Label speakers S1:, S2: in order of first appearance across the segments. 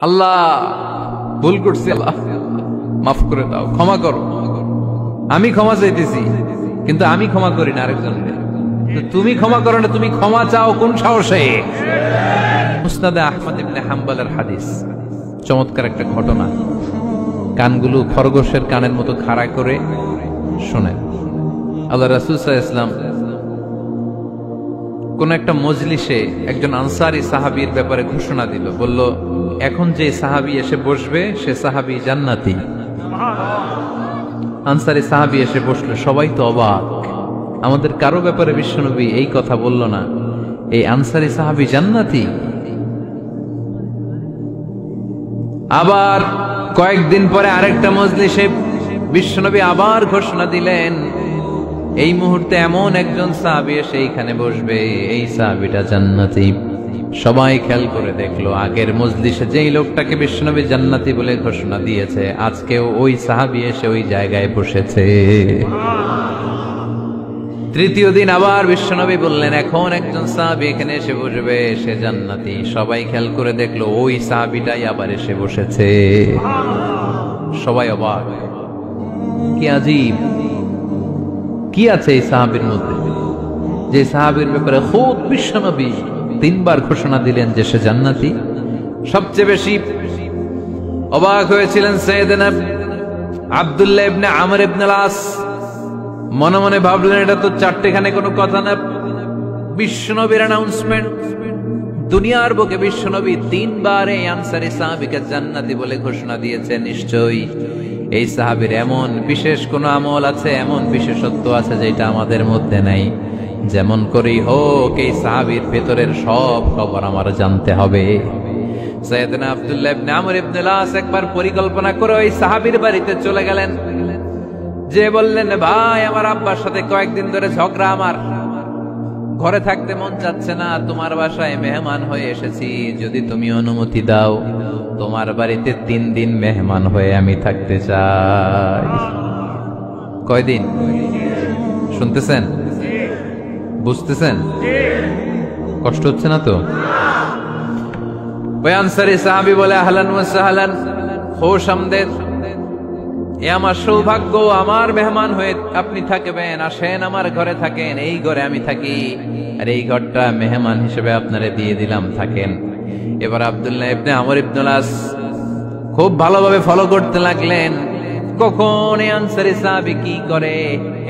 S1: আল্লাহ ভুল করছি, আল্লাহ মাফ করে দাও, ক্ষমা করো। আমি ক্ষমা চাইতেছি, কিন্তু আমি ক্ষমা করি না আরেকজনকে। তুমি ক্ষমা করো না, তুমি ক্ষমা চাও কোন সাহসে? মুসনাদে আহমদ ইবনে হাম্বলের হাদিস, চমৎকার একটা ঘটনা। কানগুলো খরগোশের কানের মতো খাড়া করে শোনেন। আল্লাহ রাসূল সাল্লাল্লাহু আলাইহি ওয়াসাল্লাম কোন একটা মজলিসে একজন আনসারী সাহাবীর ব্যাপারে ঘোষণা দিল, বলল এখন যে সাহাবী এসে বসবে সে সাহাবী জান্নাতি। আনসারী সাহাবী এসে বসলো, সবাই তো অবাক, আমাদের কারো ব্যাপারে বিশ্বনবী এই কথা বলল না, এই আনসারী সাহাবী জান্নাতি। আবার কয়েকদিন পরে আরেকটা মজলিসে বিশ্বনবী আবার ঘোষণা দিলেন, এই মুহূর্তে এমন একজন সাহাবী এসে এইখানে বসবে, এই সাহাবীটা জান্নাতি। সবাই খেয়াল করে দেখলো, আগের মজলিসে যেই লোকটাকে বিশ্বনবী জান্নাতি বলে ঘোষণা দিয়েছে, আজকেও ওই সাহাবী এসে ওই জায়গায় বসেছে। তৃতীয় দিন আবার বিশ্বনবী বললেন, এখন একজন সাহাবী এখানে এসে বসবে, সে জান্নাতি। সবাই খেয়াল করে দেখলো, ওই সাহাবীটাই আবার এসে বসেছে। সবাই অবাক, কি আজীব, কি আছে এই সাহাবীর মধ্যে, যে সাহাবীর ব্যাপারে খুদ বিশ্বনবী তিনবার ঘোষণা দিলেন যে সে জান্নাতি। সবচেয়ে বেশি অবাক হয়েছিলেন সাইয়েদনা আব্দুল্লাহ ইবনে আমর ইবনে আস। মনে মনে ভাবলেন, এটা তো চারটেখানে কোনো কথা না, বিশ্বনবীর অ্যানাউন্সমেন্ট। দুনিয়ার বুকে বিশ্বনবী তিনবার এই আনসারী সাহাবীকে জান্নাতি বলে ঘোষণা দিয়েছে, নিশ্চয়ই এই সাহাবীর এমন বিশেষ কোন আমল আছে, এমন বিশেষত্ব আছে যেটা আমাদের মধ্যে নাই। যেমন করেই হোক এই সাহাবীর ভেতরের সব খবর আমার জানতে হবে। সাইয়েদনা আব্দুল্লাহ ইবনে আমর ইবনে আস একবার পরিকল্পনা করে ওই সাহাবীর বাড়িতে চলে গেলেন, যে বললেন, ভাই আমার আব্বার সাথে কয়েকদিন ধরে ঝগড়া, আমার ঘরে থাকতে মন চাচ্ছে না, তোমার বাসায় মেহমান হয়ে এসেছি, যদি তুমি অনুমতি দাও তোমার বাড়িতে 3 দিন মেহমান হয়ে আমি থাকতে চাই। কয়দিন? শুনতেছেন? বুঝতেছেন? কষ্ট হচ্ছে না তো? ওই আনসারী সাহাবী বলে, আহলান ওয়া সাহলান, খুশ আমদেদ, এ আমার সৌভাগ্য, আমার মেহমান হয়ে আপনি থাকবেন, আসেন আমার ঘরে থাকেন, এই ঘরে আমি থাকি, আর এই ঘরটা মেহমান হিসেবে আপনারে দিয়ে দিলাম, থাকেন। এবার আব্দুল্লাহ ইবনে আমর ইবনে আস খুব ভালোভাবে ফলো করতে লাগলেন, কখন এই আনসারী সাহাবী কি করে।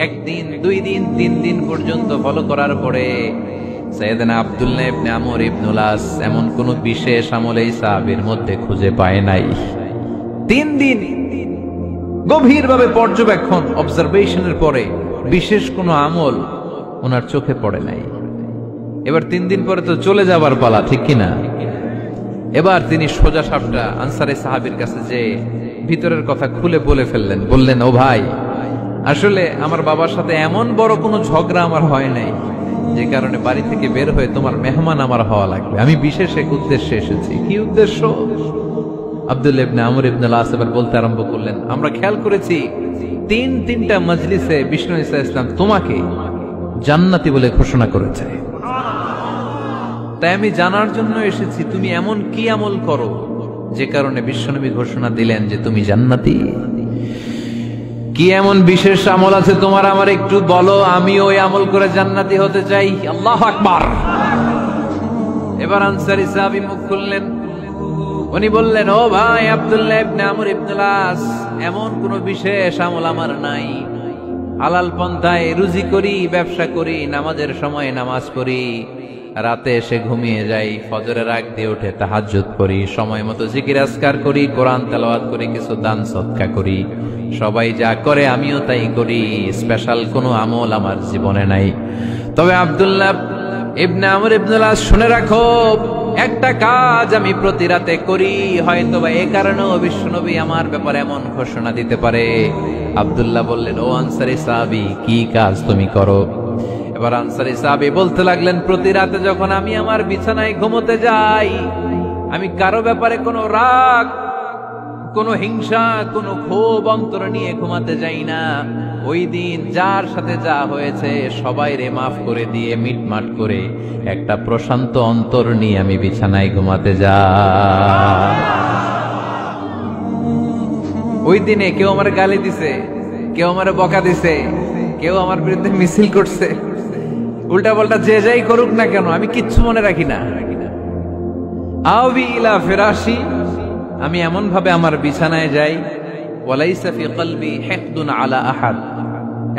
S1: 1 দিন 2 দিন 3 দিন পর্যন্ত ফলো করার পরে সাইয়েদনা আব্দুল্লাহ ইবনে আমর ইবনে আস এমন কোন বিশেষ আমল এই সাহাবীর মধ্যে খুঁজে পায় নাই। 3 দিন গভীরভাবে পর্যবেক্ষণ, অবজারভেশনের পরে বিশেষ কোনো আমল ওনার চোখে পড়ে নাই। এবার 3 দিন পরে তো চলে যাবার পালা, ঠিক কিনা? এবার তিনি সোজা সাপটা আনসারী সাহাবীর কাছে যে ভিতরের কথা খুলে বলে ফেললেন, বললেন, ও ভাই, আসলে আমার বাবার সাথে এমন বড় কোনো ঝগড়া আমার হয় নাই যে কারণে বাড়ি থেকে বের হয়ে তোমার মেহমান আমার হওয়া লাগবে, আমি বিশেষ এক উদ্দেশ্যে এসেছি। কি উদ্দেশ্য? আব্দুল্লাহ ইবনে আমর ইবনে আস এবার বলতে আরম্ভ করলেন, আমরা খেয়াল করেছি 3টা মজলিসে বিষ্ণু ঈসা ইসলাম তোমাকে জান্নাতি বলে ঘোষণা করেছে, তাই আমি জানার জন্য এসেছি তুমি এমন কি আমল করো যে কারণে বিশ্বনবী ঘোষণা দিলেন যে তুমি জান্নাতি। কি এমন বিশেষ আমল আছে তোমার, আমার একটু বলো, আমি ওই আমল করে জান্নাতি হতে চাই। আল্লাহু আকবার। এবার আনসারী সাহাবী মুখ খুললেন, উনি বললেন, ও ভাই আব্দুল্লাহ ইবনে আমর ইবনে আস, এমন কোন বিশেষ আমল আমার নাই, হালাল পন্থায় রুজি করি, ব্যবসা করি, নামাজের সময় নামাজ পড়ি, রাতে এসে ঘুমিয়ে যাই, ফজরের আগ দিয়ে উঠে তাহাজ্জুদ করি, সময় মতো জিকির আজকার করি, কোরআন তেলাওয়াত করি, কিছু দান সদকা করি, সবাই যা করে আমিও তাই করি, স্পেশাল কোনো আমল আমার জীবনে নাই। তবে আব্দুল্লাহ ইবনে আমর ইবনে আস, শুনে রাখো, একটা কাজ আমি প্রতি রাতে করি, হয়তো বা এই কারণেও বিশ্বনবী আমার ব্যাপারে এমন ঘোষণা দিতে পারে। আব্দুল্লাহ বললেন, ও আনসারী সাহাবী, কি কাজ তুমি করো? এবার আনসারী সাহাবী বলতে লাগলেন, প্রতি রাতে যখন আমি আমার বিছানায় ঘুমোতে যাই, আমি কারো ব্যাপারে কোনো রাগ, কোনো হিংসা, কোনো ক্ষোভ অন্তরে নিয়ে ঘুমাতে যাই না। ওই দিন যার সাথে যা হয়েছে সবাই রে মাফ করে দিয়ে মিটমাট করে একটা প্রশান্ত অন্তর নিয়ে আমি বিছানায় ঘুমাতে যাই। ওই দিনে কেউ আমার গালি দিছে, কেউ আমার বকা দিছে, কেউ আমার বিরুদ্ধে মিছিল করছে, উল্টা পাল্টা যে যাই করুক না কেন, আমি কিচ্ছু মনে রাখি না। আবি ইলা ফিরাশি, আমি এমন ভাবে আমার বিছানায় যাই, ওয়ালাইসা ফি কলবি হিকদুন আলা আহাদ,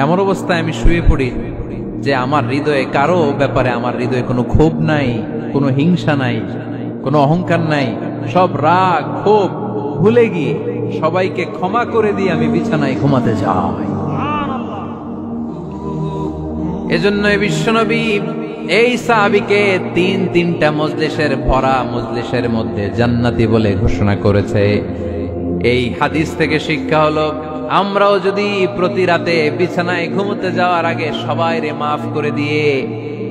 S1: এমন অবস্থায় আমি শুয়ে পড়ি যে আমার হৃদয়ে কারো ব্যাপারে আমার হৃদয়ে কোনো ক্ষোভ নাই, কোনো হিংসা নাই, কোনো অহংকার নাই, সব রাগ ক্ষোভ ভুলে গিয়ে সবাইকে ক্ষমা করে দিয়ে আমি বিছানায় ঘুমাতে যাই। এজন্য বিশ্বনবী এই সাহাবীকে তিনটা মজলিসের ভরা মজলিসের মধ্যে জান্নাতি বলে ঘোষণা করেছে। এই হাদিস থেকে শিক্ষা হলো, আমরাও যদি প্রতি রাতে বিছানায় ঘুমোতে যাওয়ার আগে সবাইরে মাফ করে দিয়ে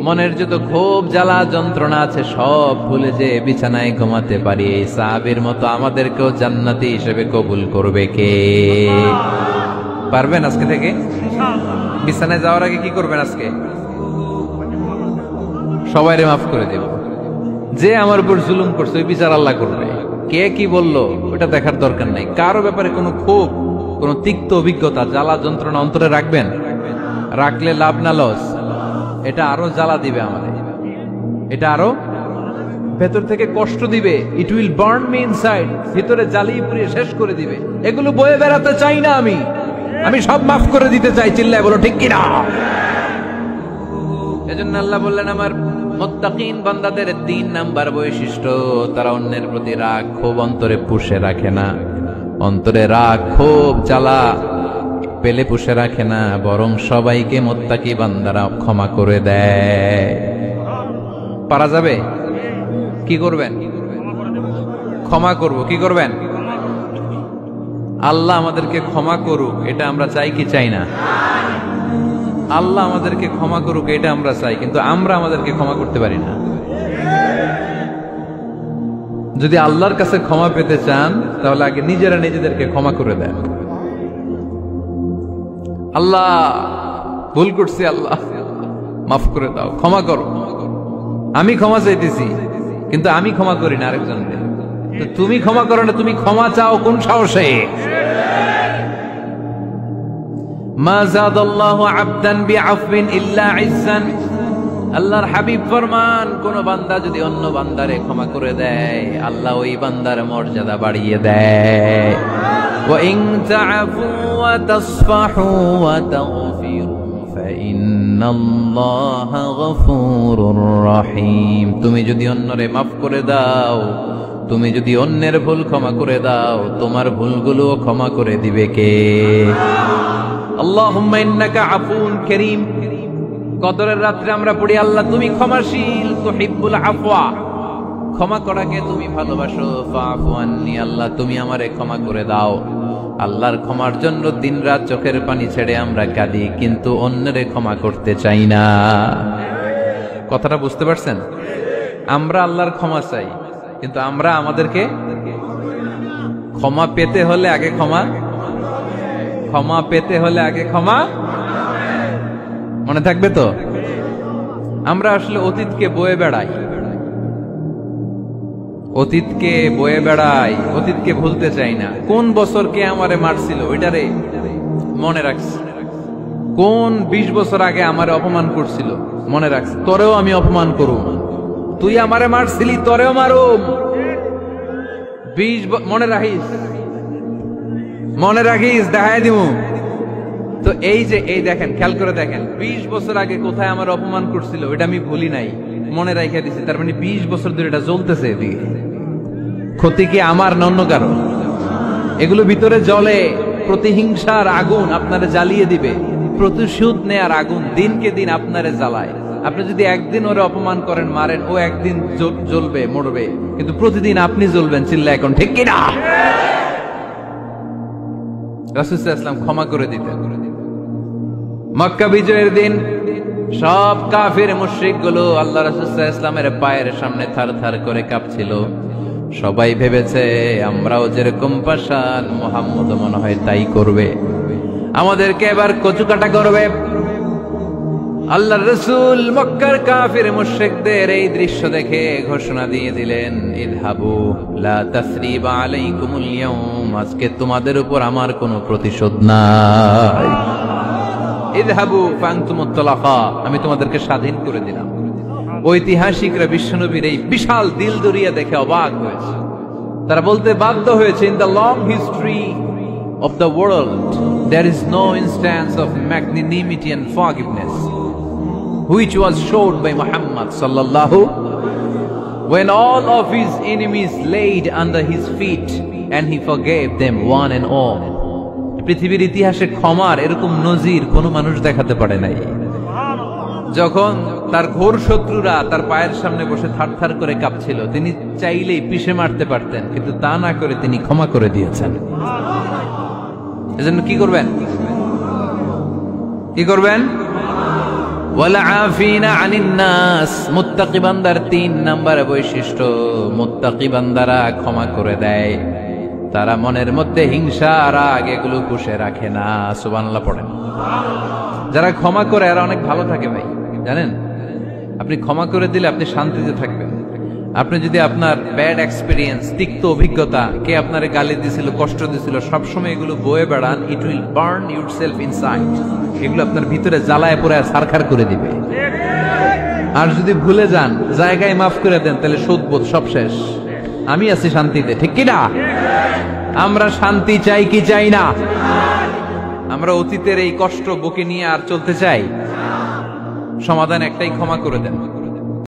S1: মনের যত ক্ষোভ জ্বালা যন্ত্রণা আছে সব ভুলে যে বিছানায় ঘুমাতে পারি, এই সাহাবীর মতো আমাদেরকেও জান্নাতি হিসেবে কবুল করবে কে? পারবেন আজকে থেকে? বিছানায় যাওয়ার আগে কি করবেন? আজকে সবাইরে মাফ করে দেব। যে আমার উপর জুলুম করছে ওই বিচার আল্লাহ করবে। কে কি বললো ওটা দেখার দরকার নাই। কারো ব্যাপারে কোনো ক্ষোভ, কোনো তিক্ত অভিজ্ঞতা, জ্বালা যন্ত্রণা অন্তরে রাখবেন? রাখলে লাভ না লস? এটা আরো জ্বালা দিবে আমাদের, এটা আরো ভেতর থেকে কষ্ট দিবে। It will burn me inside, ভিতরে জ্বালিয়ে পুড়িয়ে শেষ করে দিবে। এগুলো বয়ে বেড়াতে চাই না আমি সব মাফ করে দিতে চাই। চিল্লায় বলো ঠিক কিনা? এজন্য আল্লাহ বললেন, আমার মুত্তাকিন বান্দাদের 3 নাম্বার বৈশিষ্ট্য, তারা অন্যের প্রতি রাগ ক্ষোভ অন্তরে পুষে রাখে না। অন্তরে রাগ ক্ষোভ জ্বালা পেলে পুষে রাখে না, বরং সবাইকে মুত্তাকি বান্দারা ক্ষমা করে দেয়। পারা যাবে? কি করবেন? ক্ষমা করব। কি করবেন? আল্লাহ আমাদেরকে ক্ষমা করুক, এটা আমরা চাই কি চাই না? আল্লাহ আমাদেরকে ক্ষমা করুক এটা আমরা চাই, কিন্তু আমরা আমাদেরকে ক্ষমা করতে পারি না। যদি আল্লাহর কাছে ক্ষমা পেতে চান তাহলে আগে নিজেরা নিজেদেরকে ক্ষমা করে দেন। আল্লাহ ভুল করছি, আল্লাহ মাফ করে দাও, ক্ষমা করো। আমি ক্ষমা চাইতেছি কিন্তু আমি ক্ষমা করি না আরেকজনকে। তুমি ক্ষমা করো না, তুমি ক্ষমা চাও কোন সাহসে? মা যাদাল্লাহু আবদান বিআফবিন ইল্লা ইজ্জান। আল্লাহর হাবিব ফরমান, কোন বান্দা যদি অন্য বান্দারে ক্ষমা করে দেয় আল্লাহ ওই বান্দার মর্যাদা বাড়িয়ে দেয়। ওয়া ইন তা'ফু ওয়া তাসফাহু ওয়া তাগফিরু ফাইন্নাল্লাহা গফুরুর রহিম। তুমি যদি অন্যরে মাফ করে দাও, তুমি যদি অন্যের ভুল ক্ষমা করে দাও, তোমার ভুলগুলো ক্ষমা করে দিবে কে? আল্লাহুম্মা ইন্নাকা আফুন কারীম। কদরের রাত্রে আমরা পড়ি, আল্লাহ তুমি ক্ষমাশীল, তুহিব্বুল আফওয়া, ক্ষমা করাকে তুমি ভালোবাসো। ফাআফু আন্নি, আল্লাহ তুমি আমারে ক্ষমা করে দাও। আল্লাহর ক্ষমার জন্য দিনরাত চোখের পানি ছেড়ে আমরা কাঁদি, কিন্তু অন্যরে ক্ষমা করতে চাই না। কথাটা বুঝতে পারছেন? আমরা আল্লাহর ক্ষমা চাই, কিন্তু আমরা আমাদেরকে ক্ষমা পেতে হলে আগে ক্ষমা পেতে হলে আগে ক্ষমা। মনে থাকবে তো? আমরা আসলে অতীতকে বয়ে বেড়াই, অতীতকে ভুলতে চাই না। কোন বছর কে আমারে মারছিল ওইটারে মনে রাখছি। কোন 20 বছর আগে আমারে অপমান করছিল মনে রাখছি। তোরেও আমি অপমান করুম, তুই আমারে মারছিলি তোরেও মারুম। 20 মনে রাখিস, দেখাই দিমু। তো এই দেখেন, খেয়াল করে দেখেন, 20 বছর আগে কোথায় আমার অপমান করছিল এটা আমি ভুলি নাই, মনে রাখিয়া দিছি। তার মানে 20 বছর ধরে এটা জ্বলতেছে এদিকে। ক্ষতি কি আমার না অন্য কারো? এগুলো ভিতরে জ্বলে, প্রতিহিংসার আগুন আপনারে জ্বালিয়ে দিবে। প্রতিশোধ নেয়ার আগুন দিনকে দিন আপনারে জ্বালায়। আপনি যদি একদিন ওরে অপমান করেন, মারেন, ও একদিন জ্বলবে, মরবে, কিন্তু প্রতিদিন আপনি জ্বলবেন। চিল্লা এখন ঠিক কিনা? রাসূল সাল্লাল্লাহু আলাইহি ওয়াসাল্লাম ক্ষমা করে দিতেন। মক্কা বিজয়ের দিন সব কাফির মুশরিক গুলো আল্লাহ রাসূল সাল্লাল্লাহু আলাইহি ওয়াসাল্লামের পায়ের সামনে থারথার করে কাঁপছিল। সবাই ভেবেছে আমরাও যেরকম পাষাণ, মুহাম্মদ মনে হয় তাই করবে, আমাদেরকে এবার কচুকাটা করবে। আল্লাহর রাসূল মক্কার কাফির মুশরিকদের এই দৃশ্য দেখে ঘোষণা দিয়ে দিলেন, ইযহাবু লা তাসরিবা আলাইকুমুল ইয়াউম, আজকে তোমাদের উপর আমার কোনো প্রতিশোধ নাই। ইযহাবু ফাআনতুমুত তালাকা, আমি তোমাদেরকে স্বাধীন করে দিলাম। ঐতিহাসিকরা বিশ্বনবীর এই বিশাল দিলদরিয়া দেখে অবাক হয়েছে। তারা বলতে বাধ্য হয়েছে, in the long history of the world there is no instance of magnanimity and forgiveness which was showed by Muhammad sallallahu, when all of his enemies laid under his feet and he forgave them one and all. পৃথিবীর ইতিহাসে ক্ষমার এরকম নজির কোনো মানুষ দেখাতে পারে নাই। যখন তার ঘোর শত্রুরা তার পায়ের সামনে বসে থারথার করে কাঁপছিল, তিনি চাইলেই পিষে মারতে পারতেন, কিন্তু তা না করে তিনি ক্ষমা করে দিয়েছেন। এজন্য কি করবেন? কি করবেন? ওয়ালা আফিনা আনিন নাস, মুত্তাকি বান্দার 3 নম্বর বৈশিষ্ট্য, মুত্তাকি বান্দারা ক্ষমা করে দেয়। তারা মনের মধ্যে হিংসা রাগ এগুলো পুষে রাখে না। সুবহানাল্লাহ পড়েন। যারা ক্ষমা করে এরা অনেক ভালো থাকে ভাই, জানেন? আপনি ক্ষমা করে দিলে আপনি শান্তিতে থাকবেন। আপনি যদি আপনার ব্যাড এক্সপেরিয়েন্স, তিক্ত অভিজ্ঞতা, কে আপনারে গালি দিছিল, কষ্ট দিছিল, সবসময় এগুলো বয়ে বেড়ান, it will burn yourself inside. এগুলো আপনার ভিতরে জ্বালায় পুরো ছারখার করে দিবে। আর যদি ভুলে যান, জায়গায় মাফ করে দেন, তাহলে শোধবোধ সব শেষ। আমি আছি শান্তিতে, ঠিক কি না? আমরা শান্তি চাই কি চাই না? আমরা অতীতের এই কষ্ট বুকে নিয়ে আর চলতে চাই? সমাধান একটাই, ক্ষমা করে দেন।